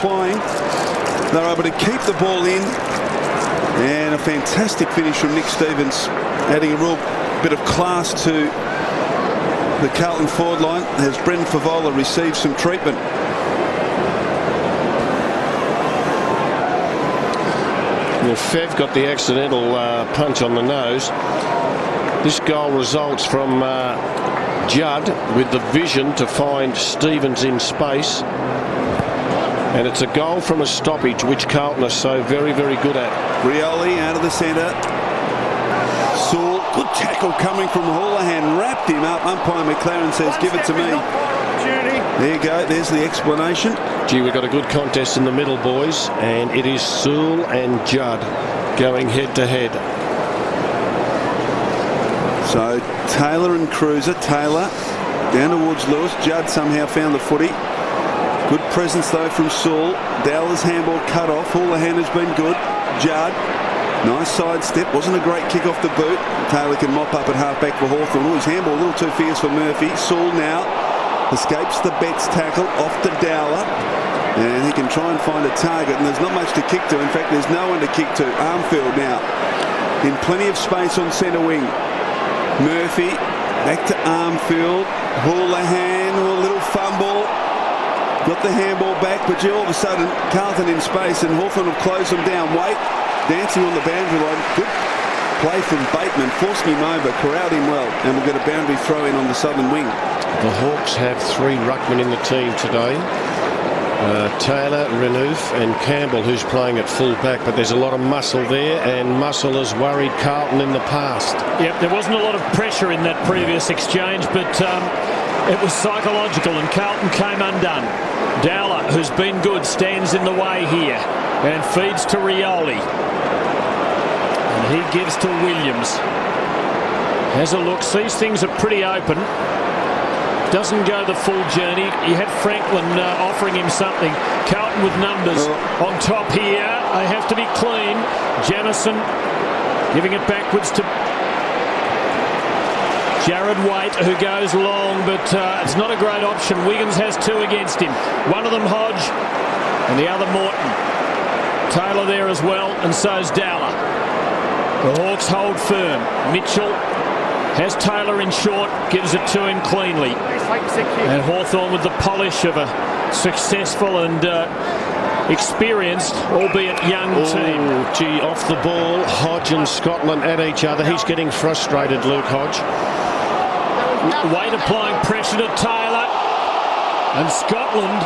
flying. They're able to keep the ball in. And a fantastic finish from Nick Stevens, adding a real bit of class to the Carlton forward line as Brendan Favola receives some treatment. Well, Fev got the accidental punch on the nose. This goal results from Judd with the vision to find Stevens in space. And it's a goal from a stoppage, which Carlton are so very, very good at. Rioli out of the centre. Sewell, good tackle coming from Houlihan, wrapped him up. Umpire McLaren says, give it to me. There you go, there's the explanation. Gee, we've got a good contest in the middle, boys, and it is Sewell and Judd going head to head. So Taylor and Cruiser. Taylor down towards Lewis. Judd somehow found the footy. Good presence though from Sewell. Dowler's handball cut off. Houlihan has been good. Judd, nice side step. Wasn't a great kick off the boot. Taylor can mop up at half-back for Hawthorn. Oh, his handball a little too fierce for Murphy. Sewell now escapes the Betts tackle off to Dowler. And he can try and find a target. And there's not much to kick to. In fact, there's no one to kick to. Armfield now in plenty of space on centre wing. Murphy back to Armfield. Houlihan, a little fumble. Got the handball back, but all of a sudden Carlton in space and Hawthorn have closed them down. Waite dancing on the boundary line. Good play from Bateman, forcing him over, corralled him well, and we'll get a boundary throw in on the southern wing. The Hawks have 3 ruckmen in the team today. Taylor, Renouf and Campbell, who's playing at full back, but there's a lot of muscle there, and muscle has worried Carlton in the past. Yep, there wasn't a lot of pressure in that previous exchange, but it was psychological and Carlton came undone. Dowler, who's been good, stands in the way here and feeds to Rioli. And he gives to Williams. Has a look, sees things are pretty open. Doesn't go the full journey. He had Franklin offering him something. Carlton with numbers on top here. They have to be clean. Jamison giving it backwards to Jared Waite, who goes long, but it's not a great option. Wiggins has 2 against him. One of them Hodge and the other Morton. Taylor there as well, and so's Dowler. The Hawks hold firm. Mitchell has Taylor in short, gives it to him cleanly. And Hawthorn with the polish of a successful and experienced, albeit young team. Gee, off the ball, Hodge and Scotland at each other. He's getting frustrated, Luke Hodge. Waite applying pressure to Taylor. And Scotland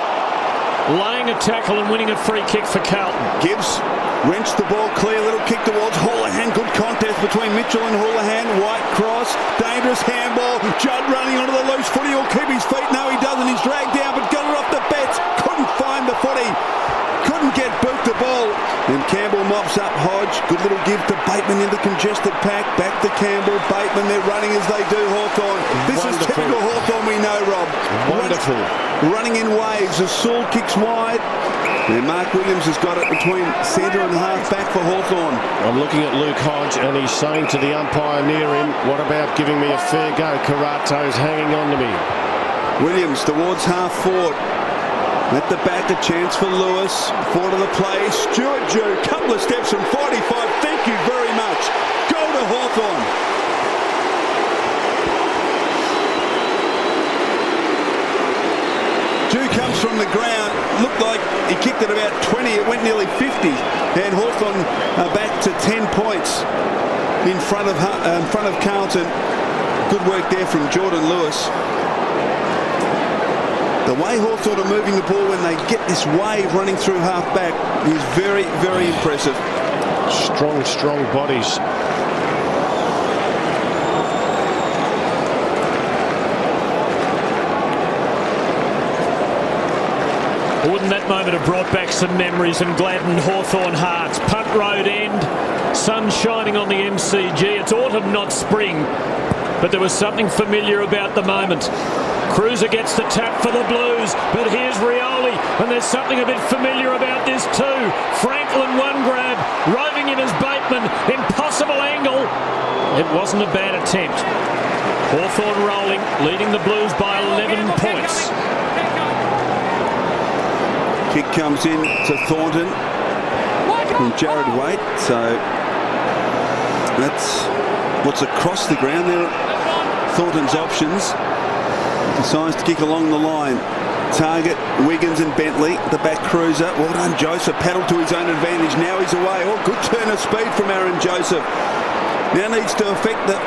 laying a tackle and winning a free kick for Carlton. Gibbs wrenched the ball clear, little kick towards Houlihan. Good contest between Mitchell and Houlihan. White cross, dangerous handball. Judd running onto the loose footy. He'll keep his feet. No, he doesn't. He's dragged down, but got it off the Betts. Couldn't find the footy. Couldn't get Boot the ball. And Campbell mops up Hodge. Good little give to Bateman in the congested pack. Back to Campbell. Bateman, they're running as they do Hawthorn. This is typical Hawthorn, we know, Rob. Wonderful. Running in waves as Sewell kicks wide. And Mark Williams has got it between centre and half back for Hawthorn. I'm looking at Luke Hodge and he's saying to the umpire near him, what about giving me a fair go? Karato's hanging on to me. Williams towards half forward. At the back, a chance for Lewis. Forward of the play. Stuart Jew, couple of steps from 45. Thank you very much. Go to Hawthorn. Jew comes from the ground. Looked like he kicked it about 20. It went nearly 50. And Hawthorn are back to 10 points in front of Carlton. Good work there from Jordan Lewis. The way Hawthorn are moving the ball when they get this wave running through half-back is very, very impressive. Strong, strong bodies. Wouldn't that moment have brought back some memories and gladdened Hawthorn hearts? Punt road end, sun shining on the MCG. It's autumn, not spring, but there was something familiar about the moment. Cruiser gets the tap for the Blues, but here's Rioli, and there's something a bit familiar about this too. Franklin, one grab, roving in as Bateman, impossible angle. It wasn't a bad attempt. Hawthorn rolling, leading the Blues by 11 points. Kick comes in to Thornton from Jared Waite. So that's what's across the ground there. Thornton's options. Decides to kick along the line. Target, Wiggins and Bentley, the back cruiser. Well done, Joseph. Paddled to his own advantage. Now he's away. Oh, good turn of speed from Aaron Joseph. Now needs to affect the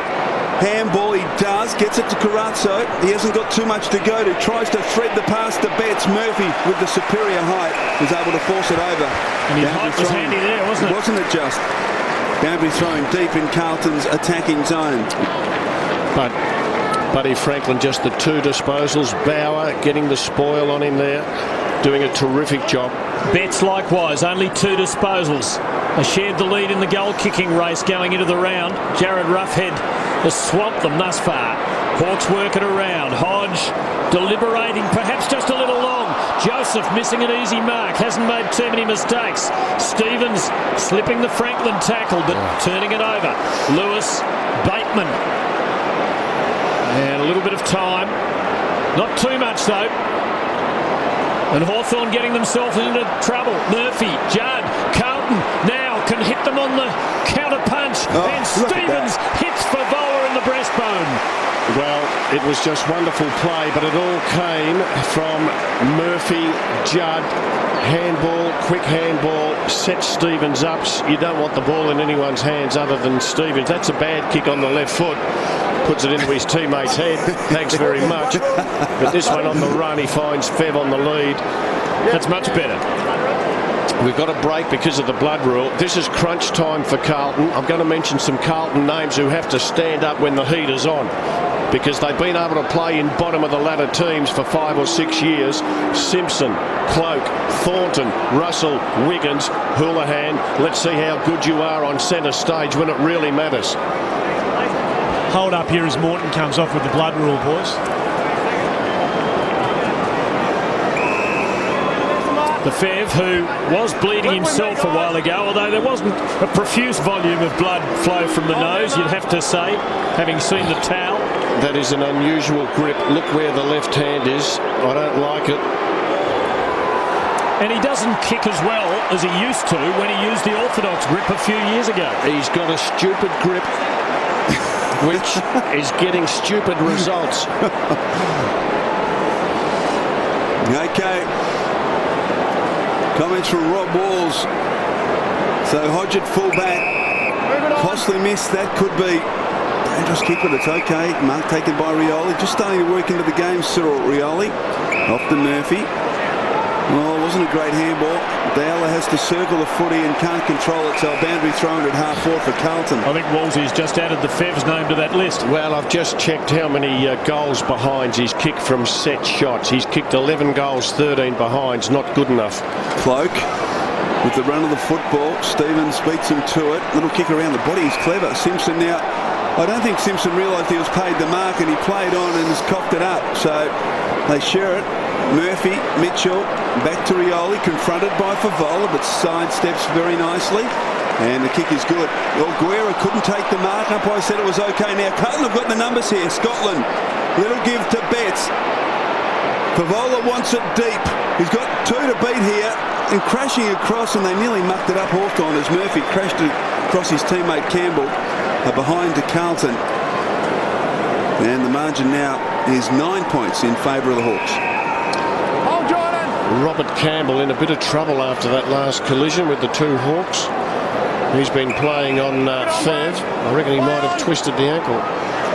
handball. He does. Gets it to Carazzo. He hasn't got too much to go to. Tries to thread the pass to Betts. Murphy, with the superior height, was able to force it over. And his height was handy there, wasn't it? Wasn't it just? Boundary throwing deep in Carlton's attacking zone. But Buddy Franklin, just the 2 disposals. Bauer getting the spoil on him there, doing a terrific job. Betts likewise, only 2 disposals. They shared the lead in the goal-kicking race going into the round. Jared Roughead has swamped them thus far. Hawks work it around. Hodge deliberating, perhaps just a little long. Joseph missing an easy mark, hasn't made too many mistakes. Stevens slipping the Franklin tackle, but turning it over. Lewis, Bateman. And a little bit of time. Not too much, though. And Hawthorn getting themselves into trouble. Murphy, Judd, Carlton now can hit them on the counter punch. And Stevens hits Favola in the breastbone. Well, it was just wonderful play, but it all came from Murphy, Judd. Handball, quick handball, set Stevens up. You don't want the ball in anyone's hands other than Stevens. That's a bad kick on the left foot. Puts it into his teammate's head. Thanks very much. But this one on the run, he finds Fev on the lead. That's much better. We've got a break because of the blood rule. This is crunch time for Carlton. I'm going to mention some Carlton names who have to stand up when the heat is on, because they've been able to play in bottom of the ladder teams for 5 or 6 years. Simpson, Cloak, Thornton, Russell, Wiggins, Houlihan. Let's see how good you are on centre stage when it really matters. Hold up here as Morton comes off with the blood rule, boys. The Fev, who was bleeding himself a while ago, although there wasn't a profuse volume of blood flow from the nose, you'd have to say, having seen the towel. That is an unusual grip. Look where the left hand is. I don't like it. And he doesn't kick as well as he used to when he used the orthodox grip a few years ago. He's got a stupid grip, which is getting stupid results. Okay. Comments from Rob Walls. So Hodge at fullback. Costly miss. That could be dangerous kick, but it's okay. Mark taken by Rioli. Just starting to work into the game, Cyril Rioli. Off to Murphy. Oh, it wasn't a great handball. Dowler has to circle the footy and can't control it, so a boundary thrown at half-forward for Carlton. I think Wolsey's just added the Fev's name to that list. Well, I've just checked how many goals behinds he's kicked from set shots. He's kicked 11 goals, 13 behinds. Not good enough. Cloak with the run of the football. Stevens beats him to it. Little kick around the body. He's clever. Simpson now. I don't think Simpson realised he was paid the mark, and he played on and has cocked it up. So they share it. Murphy, Mitchell, back to Rioli, confronted by Favola, but sidesteps very nicely. And the kick is good. Well, Guerra couldn't take the mark. Umpire said it was okay. Now, Carlton have got the numbers here. Scotland, little give to Betts. Favola wants it deep. He's got 2 to beat here. And crashing across, and they nearly mucked it up Hawthorn as Murphy crashed across his teammate Campbell. Behind to Carlton. And the margin now is 9 points in favour of the Hawks. Robert Campbell in a bit of trouble after that last collision with the 2 Hawks. He's been playing on Fev. I reckon he might have twisted the ankle.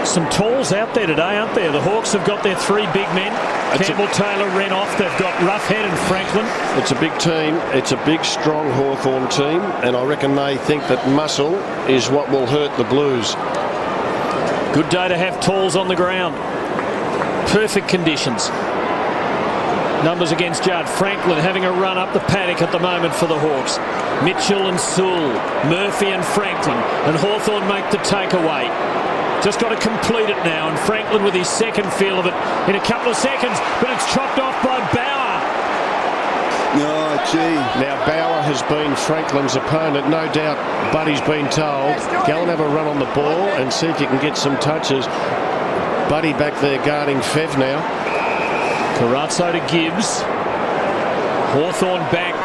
Some talls out there today, aren't there? The Hawks have got their 3 big men. Campbell, Taylor, Renoff. They've got Roughead and Franklin. It's a big team. It's a big, strong Hawthorn team. And I reckon they think that muscle is what will hurt the Blues. Good day to have talls on the ground. Perfect conditions. Numbers against Judd. Franklin having a run up the paddock at the moment for the Hawks. Mitchell and Sewell, Murphy and Franklin, and Hawthorn make the takeaway. Just got to complete it now, and Franklin with his second feel of it in a couple of seconds, but it's chopped off by Bauer. Oh, gee. Now, Bauer has been Franklin's opponent. No doubt Buddy's been told, go and have a run on the ball and see if you can get some touches. Buddy back there guarding Fev now. Carazzo to Gibbs. Hawthorn back.